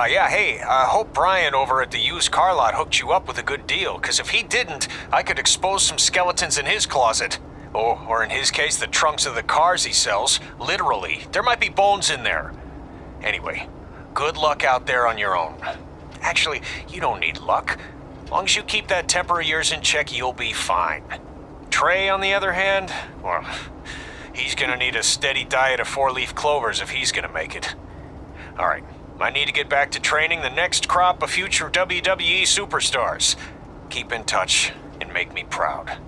Yeah, hey, I hope Brian over at the used car lot hooked you up with a good deal, because if he didn't, I could expose some skeletons in his closet. Or in his case, the trunks of the cars he sells. Literally. There might be bones in there. Anyway, good luck out there on your own. Actually, you don't need luck. As long as you keep that temper of yours in check, you'll be fine. Trey, on the other hand, well, he's gonna need a steady diet of 4-leaf clovers if he's gonna make it. Alright, I need to get back to training the next crop of future WWE superstars. Keep in touch and make me proud.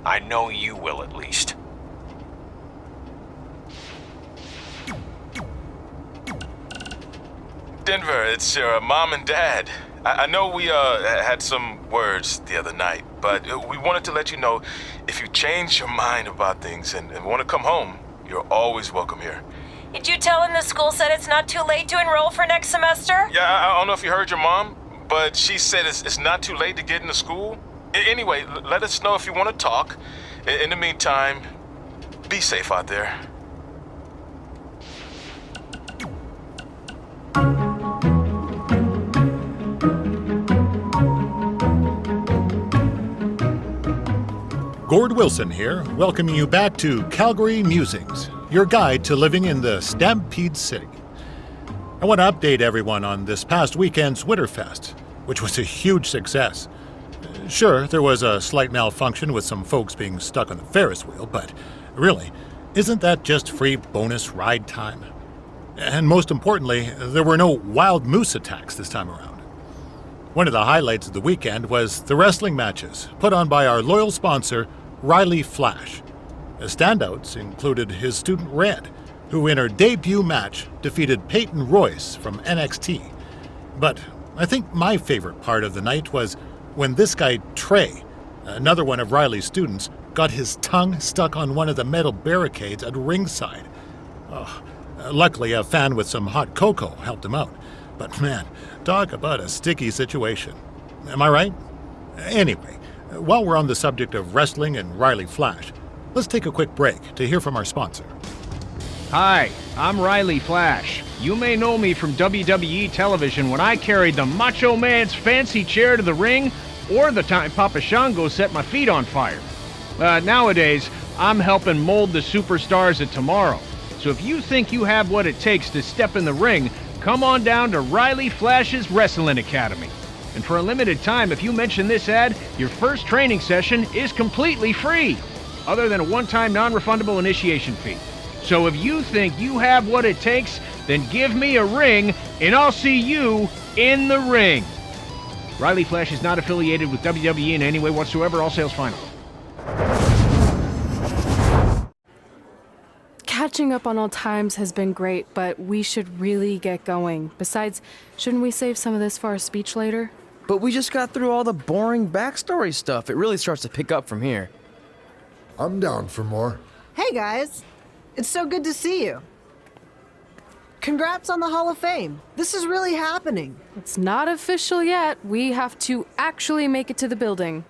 I know you will, at least. Denver, it's your mom and dad. I know we had some words the other night, but we wanted to let you know if you change your mind about things and want to come home, you're always welcome here. Did you tell him the school said it's not too late to enroll for next semester? Yeah, I don't know if you heard your mom, but she said it's not too late to get into school. Anyway, let us know if you want to talk. In the meantime, be safe out there. Gord Wilson here, welcoming you back to Calgary Musings, your guide to living in the Stampede City. I want to update everyone on this past weekend's Winterfest, which was a huge success. Sure, there was a slight malfunction with some folks being stuck on the Ferris wheel, but really, isn't that just free bonus ride time? And most importantly, there were no wild moose attacks this time around. One of the highlights of the weekend was the wrestling matches put on by our loyal sponsor, Riley Flash. The standouts included his student Red, who in her debut match defeated Peyton Royce from NXT. But I think my favorite part of the night was when this guy Trey, another one of Riley's students, got his tongue stuck on one of the metal barricades at ringside. Luckily, a fan with some hot cocoa helped him out. But man, talk about a sticky situation. Am I right? Anyway, while we're on the subject of wrestling and Riley Flash, let's take a quick break to hear from our sponsor. Hi, I'm Riley Flash. You may know me from WWE television when I carried the Macho Man's fancy chair to the ring, or the time Papa Shango set my feet on fire. Nowadays, I'm helping mold the superstars of tomorrow. So if you think you have what it takes to step in the ring, come on down to Riley Flash's Wrestling Academy. And for a limited time, if you mention this ad, your first training session is completely free, other than a one-time non-refundable initiation fee. So if you think you have what it takes, then give me a ring, and I'll see you in the ring. Riley Flash is not affiliated with WWE in any way whatsoever. All sales final. Catching up on old times has been great, but we should really get going. Besides, shouldn't we save some of this for our speech later? But we just got through all the boring backstory stuff. It really starts to pick up from here. I'm down for more. Hey guys, it's so good to see you. Congrats on the Hall of Fame. This is really happening. It's not official yet. We have to actually make it to the building.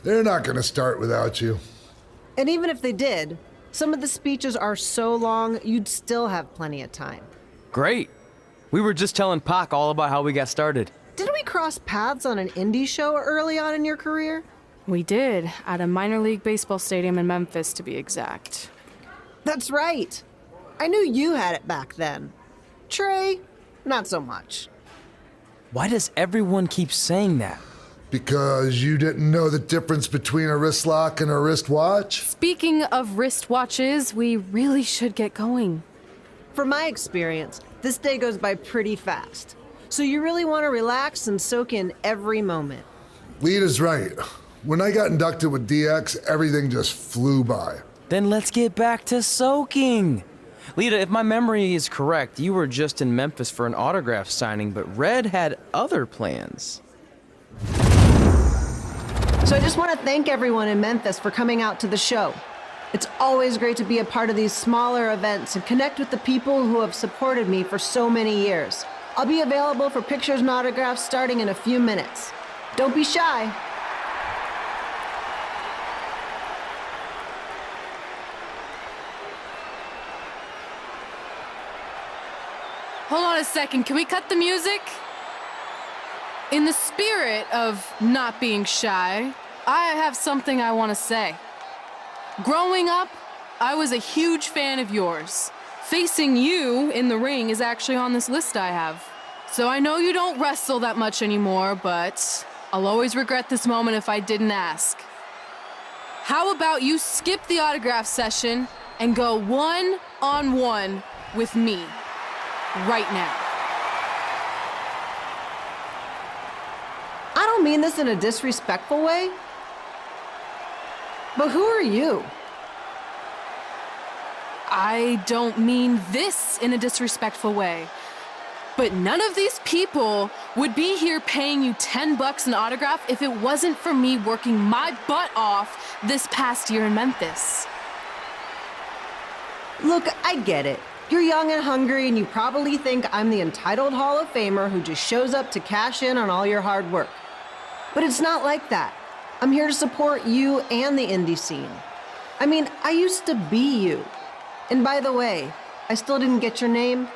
They're not going to start without you. And even if they did, some of the speeches are so long, you'd still have plenty of time. Great. We were just telling Pac all about how we got started. Didn't we cross paths on an indie show early on in your career? We did, at a minor league baseball stadium in Memphis, to be exact. That's right. I knew you had it back then. Trey, not so much. Why does everyone keep saying that? Because you didn't know the difference between a wrist lock and a wristwatch? Speaking of wristwatches, we really should get going. From my experience, this day goes by pretty fast. So you really want to relax and soak in every moment. Lita's right. When I got inducted with DX, everything just flew by. Then let's get back to soaking. Lita, if my memory is correct, you were just in Memphis for an autograph signing, but Red had other plans. So I just want to thank everyone in Memphis for coming out to the show. It's always great to be a part of these smaller events and connect with the people who have supported me for so many years. I'll be available for pictures and autographs starting in a few minutes. Don't be shy. Hold on a second, can we cut the music? In the spirit of not being shy, I have something I want to say. Growing up, I was a huge fan of yours. Facing you in the ring is actually on this list I have. So I know you don't wrestle that much anymore, but I'll always regret this moment if I didn't ask. How about you skip the autograph session and go one-on-one with me right now? I don't mean this in a disrespectful way, but who are you? I don't mean this in a disrespectful way, but none of these people would be here paying you $10 an autograph if it wasn't for me working my butt off this past year in Memphis. Look, I get it. You're young and hungry, and you probably think I'm the entitled Hall of Famer who just shows up to cash in on all your hard work. But it's not like that. I'm here to support you and the indie scene. I mean, I used to be you. And by the way, I still didn't get your name.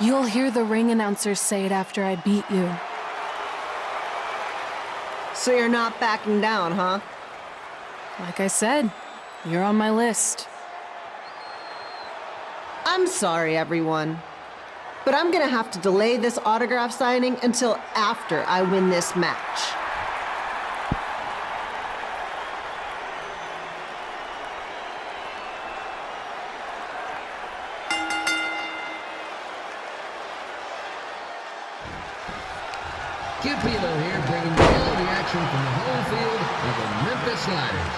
You'll hear the ring announcers say it after I beat you. So you're not backing down, huh? Like I said, you're on my list. I'm sorry, everyone. But I'm gonna have to delay this autograph signing until after I win this match. Skip Elo here, bringing you all the action from the home field of the Memphis Sliders.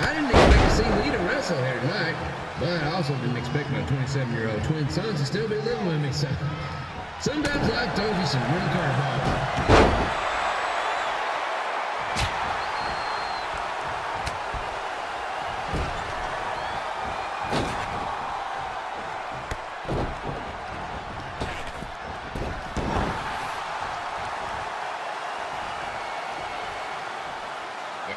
I didn't expect to see Lita wrestle here tonight, but I also didn't expect my 27-year-old twin sons to still be living with me, so sometimes life throws you some real curveballs.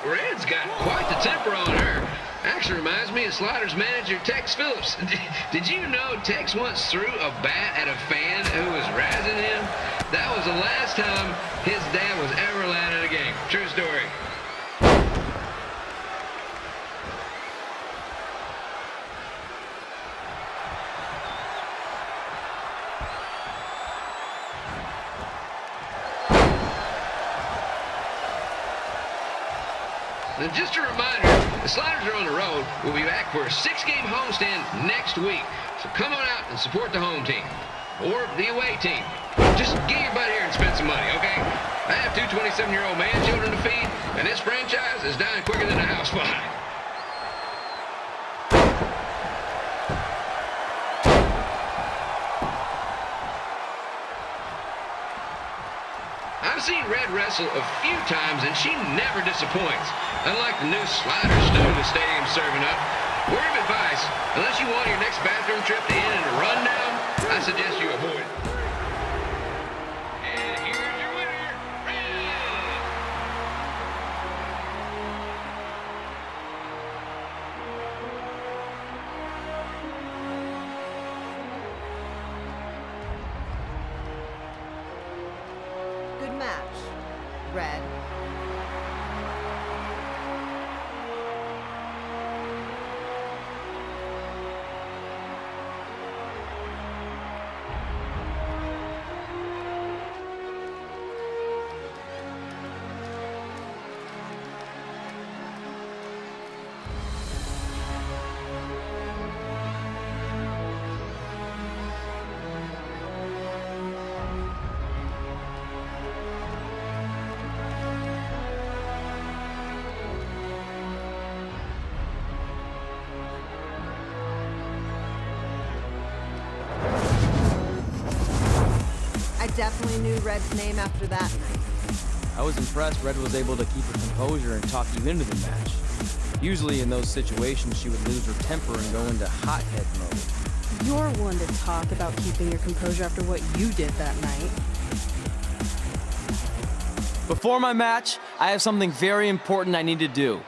Red's got quite the temper on her. Actually reminds me of Sliders manager Tex Phillips. Did you know Tex once threw a bat at a fan who was razzing him? That was the last time his dad was ever allowed at a game. True story. And just a reminder, the Sliders are on the road. We'll be back for a 6-game homestand next week. So come on out and support the home team. Or the away team. Just get your butt here and spend some money, okay? I have 2 27-year-old man children to feed, and this franchise is dying quicker than a house fire. I've seen Red wrestle a few times, and she never disappoints. Unlike the new slider stew the stadium's serving up, word of advice, unless you want your next bathroom trip to end in a rundown, I suggest you avoid it. And here's your winner, Red! Good match, Red. I definitely knew Red's name after that night. I was impressed Red was able to keep her composure and talk you into the match. Usually in those situations, she would lose her temper and go into hothead mode. You're one to talk about keeping your composure after what you did that night. Before my match, I have something very important I need to do.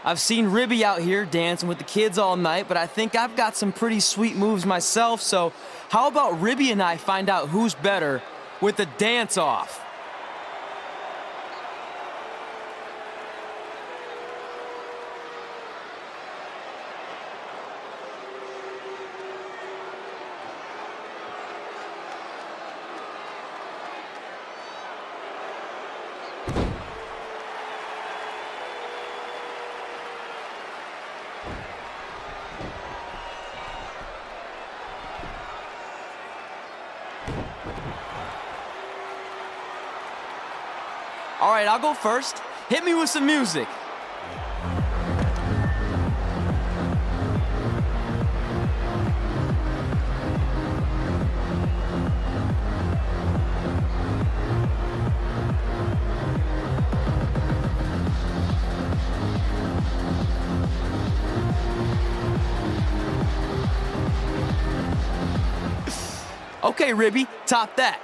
I've seen Ribby out here dancing with the kids all night, but I think I've got some pretty sweet moves myself, so how about Ribby and I find out who's better with the dance-off? All right, I'll go first. Hit me with some music. Okay, Ribby, top that.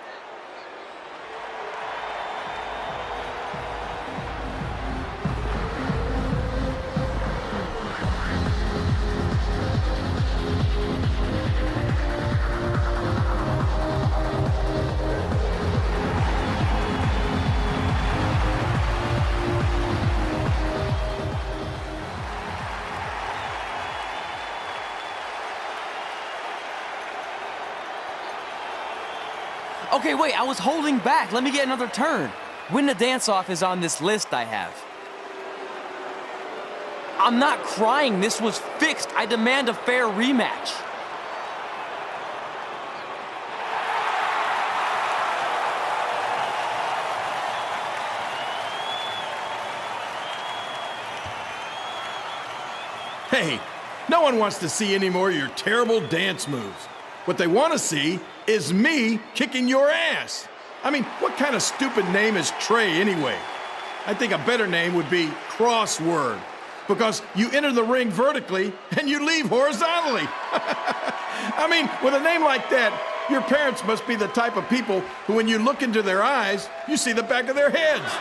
Okay, wait, I was holding back. Let me get another turn. Win the dance-off is on this list I have. I'm not crying. This was fixed. I demand a fair rematch. Hey, no one wants to see any more of your terrible dance moves. What they want to see is me kicking your ass. I mean, what kind of stupid name is Trey anyway? I think a better name would be Crossword, because you enter the ring vertically and you leave horizontally. I mean, with a name like that, your parents must be the type of people who, when you look into their eyes, you see the back of their heads.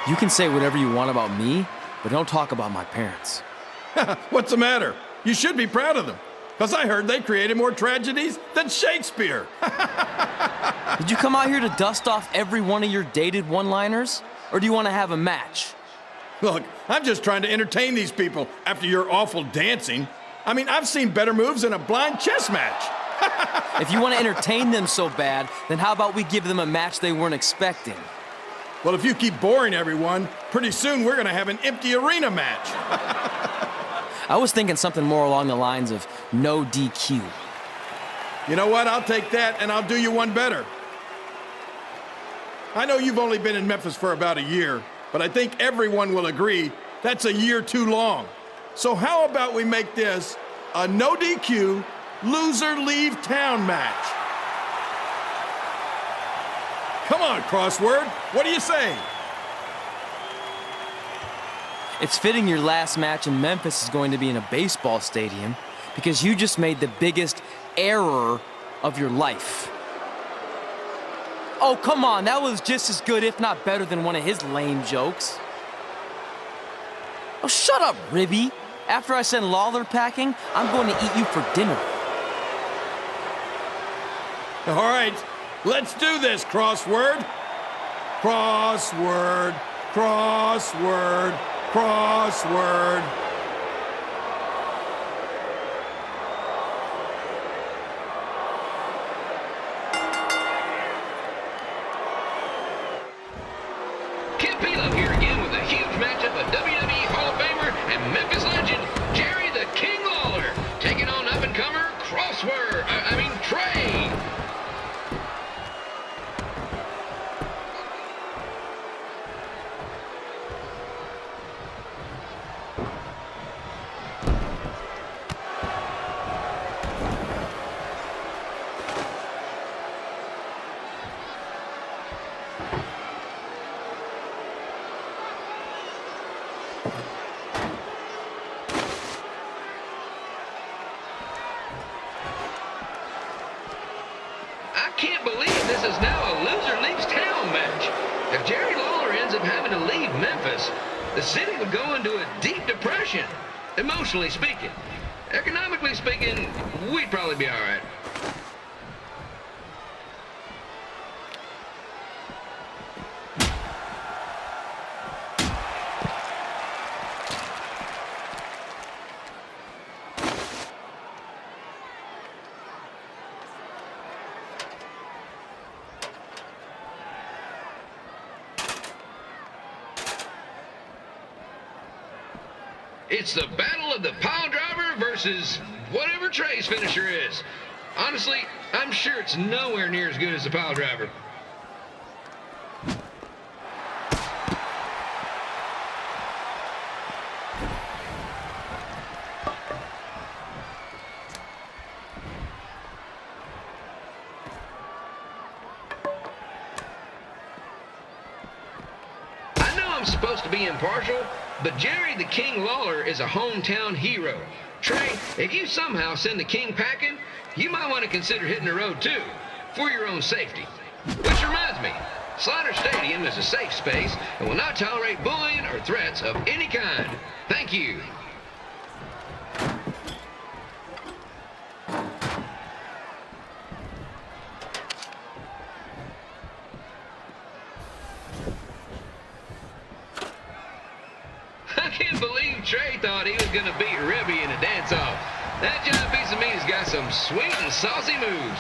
You can say whatever you want about me, but don't talk about my parents. What's the matter? You should be proud of them. Because I heard they created more tragedies than Shakespeare. Did you come out here to dust off every one of your dated one-liners? Or do you want to have a match? Look, I'm just trying to entertain these people after your awful dancing. I mean, I've seen better moves in a blind chess match. If you want to entertain them so bad, then how about we give them a match they weren't expecting? Well, if you keep boring everyone, pretty soon we're going to have an empty arena match. I was thinking something more along the lines of no DQ. You know what? I'll take that, and I'll do you one better. I know you've only been in Memphis for about a year, but I think everyone will agree that's a year too long. So how about we make this a no DQ, loser leave town match? Come on, Crossword. What do you say? It's fitting your last match in Memphis is going to be in a baseball stadium because you just made the biggest error of your life. Oh, come on, that was just as good, if not better, than one of his lame jokes. Oh, shut up, Ribby. After I send Lawler packing, I'm going to eat you for dinner. All right, let's do this, Crossword. Crossword, crossword, crossword. Kid Pelo here again with a huge matchup of WWE Hall of Famer and Memphis legend Jerry the King Lawler taking on up-and-comer Trey. This is now a loser leaves town match. If Jerry Lawler ends up having to leave Memphis, the city would go into a deep depression, emotionally speaking. Economically speaking, we'd probably be all right. It's the battle of the pile driver versus whatever Trey's finisher is. Honestly, I'm sure it's nowhere near as good as the pile driver. I know I'm supposed to be impartial, but Jerry the King Lawler is a hometown hero. Trey, if you somehow send the King packing, you might want to consider hitting the road too, for your own safety. Which reminds me, Slaughter Stadium is a safe space and will not tolerate bullying or threats of any kind. Thank you. I can't believe Trey thought he was going to beat Ribby in a dance-off. That giant piece of meat has got some sweet and saucy moves.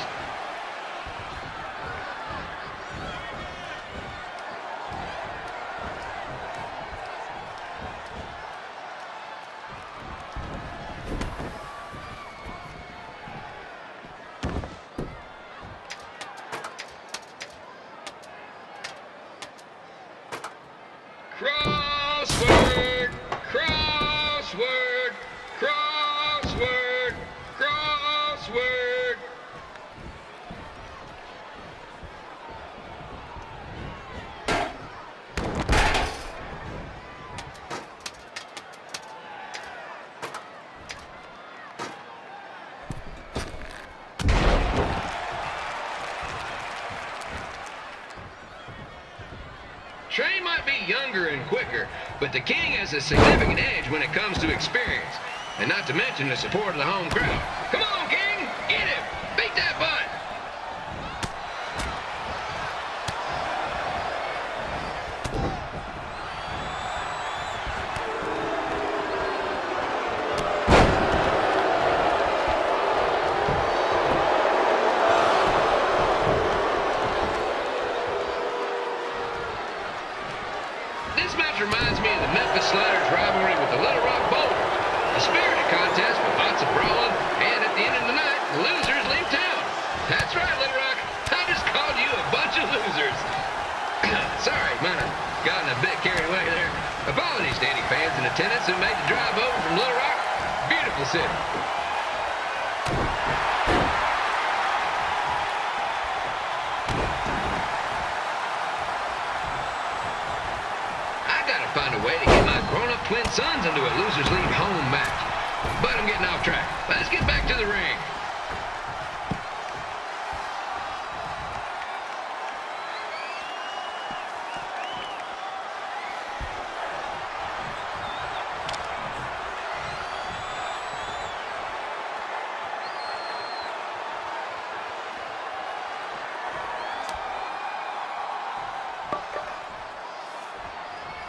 Crossword, crossword, crossword, crossword. Trey might be younger and quicker, but the King has a significant edge when it comes to experience, and not to mention the support of the home crowd. Come on, King, get him, beat that butt. This match reminds me of the Memphis Sliders rivalry with the Little Rock Boulders. A spirited contest with lots of brawling, and at the end of the night, the losers leave town. That's right, Little Rock. I just called you a bunch of losers. Sorry, might have gotten a bit carried away there. Apologies to any fans in attendance who made the drive over from Little Rock. Beautiful city. Find a way to get my grown-up twin sons into a losers leave home match. But I'm getting off track. Let's get back to the ring.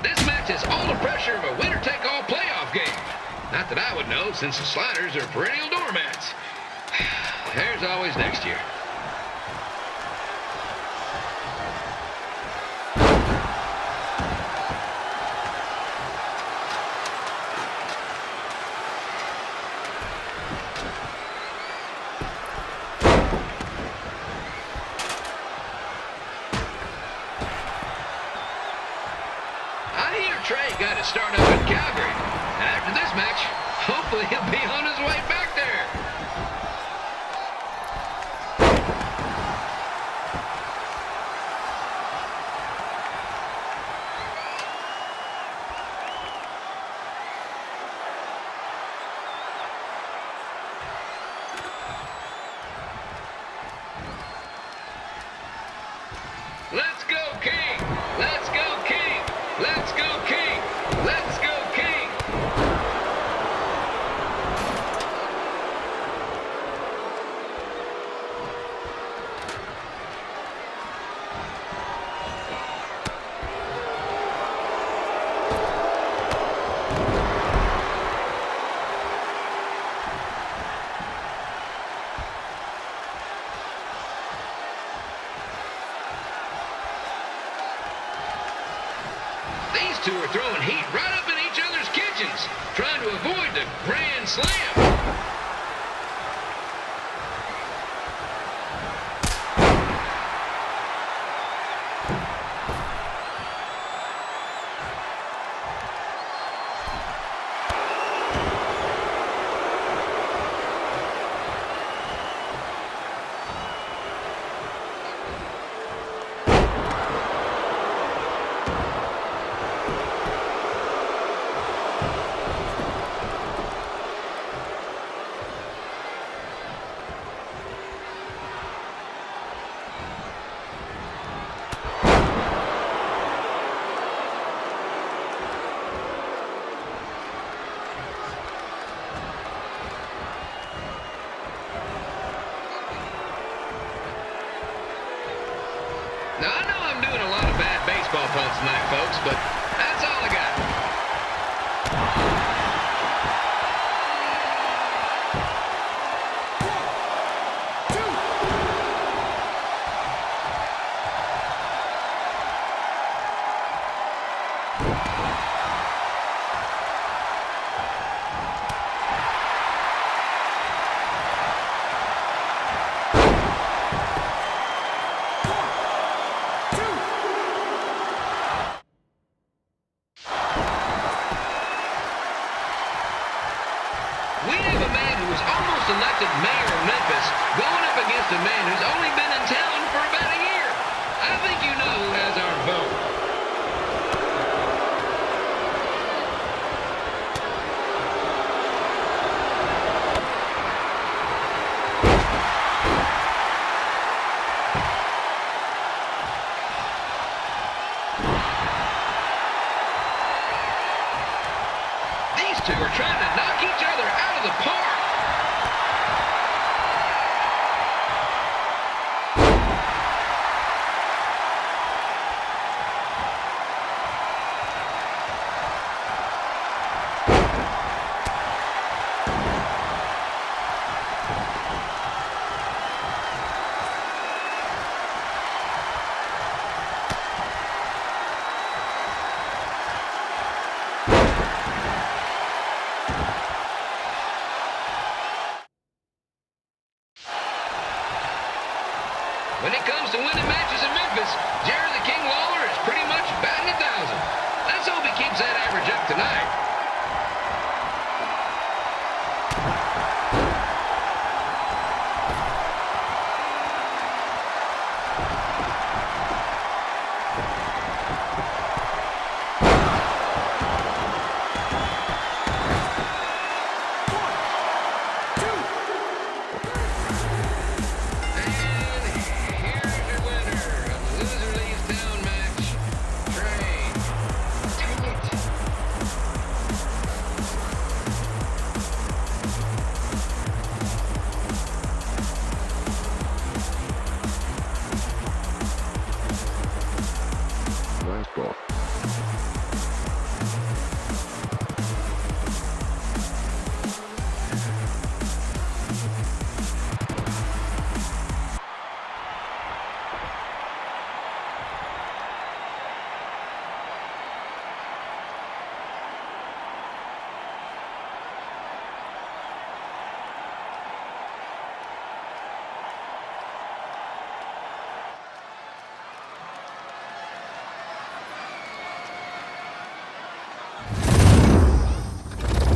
This match has all the pressure of a winner-take-all playoff game. Not that I would know, since the Sliders are perennial doormats. There's always next year. Trey got to start up in Calgary. And after this match, hopefully he'll be on his way back there. Let's go, King! Let's go, King! Let's go, King! Let's go, King! These two are throwing heat right up in each other's kitchens, trying to avoid the Grand Slam. Now, I know I'm doing a lot of bad baseball puns tonight, folks, but that's all I got. We have a man who was almost elected mayor of Memphis going up against a man who's only been in town for about a year. I think you know who has our vote. These two are trying to knock each other out of the park. When it comes to winning matches in Memphis, Jerry the King Lawler is pretty much batting 1,000. Let's hope he keeps that average up tonight.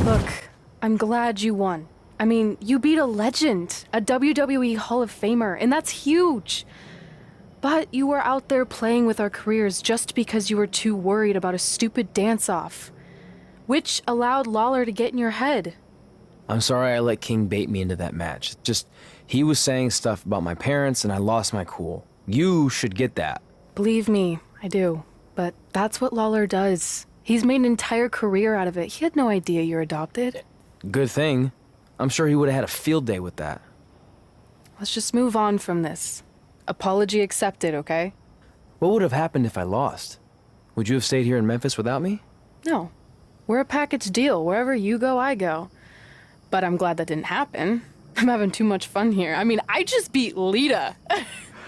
Look, I'm glad you won. I mean, you beat a legend, a WWE Hall of Famer, and that's huge. But you were out there playing with our careers just because you were too worried about a stupid dance-off, which allowed Lawler to get in your head. I'm sorry I let King bait me into that match. Just, he was saying stuff about my parents and I lost my cool. You should get that. Believe me, I do. But that's what Lawler does. He's made an entire career out of it. He had no idea you're adopted. Good thing. I'm sure he would have had a field day with that. Let's just move on from this. Apology accepted, okay? What would have happened if I lost? Would you have stayed here in Memphis without me? No. We're a package deal. Wherever you go, I go. But I'm glad that didn't happen. I'm having too much fun here. I mean, I just beat Lita.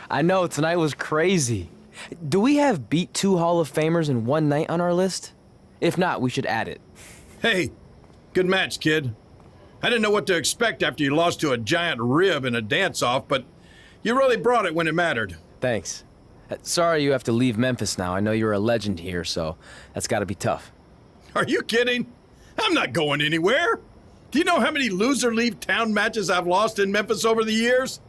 I know, tonight was crazy. Do we have beat 2 Hall of Famers in one night on our list? If not, we should add it. Hey, good match, kid. I didn't know what to expect after you lost to a giant rib in a dance-off, but you really brought it when it mattered. Thanks. Sorry you have to leave Memphis now. I know you're a legend here, so that's gotta be tough. Are you kidding? I'm not going anywhere. Do you know how many loser leave town matches I've lost in Memphis over the years?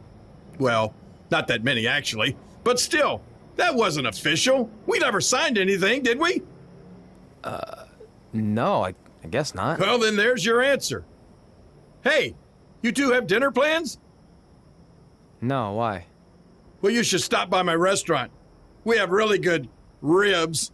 Well, not that many actually, but still, that wasn't official. We never signed anything, did we? No, I guess not. Well, then there's your answer. Hey, you two have dinner plans? No, why? Well, you should stop by my restaurant. We have really good ribs.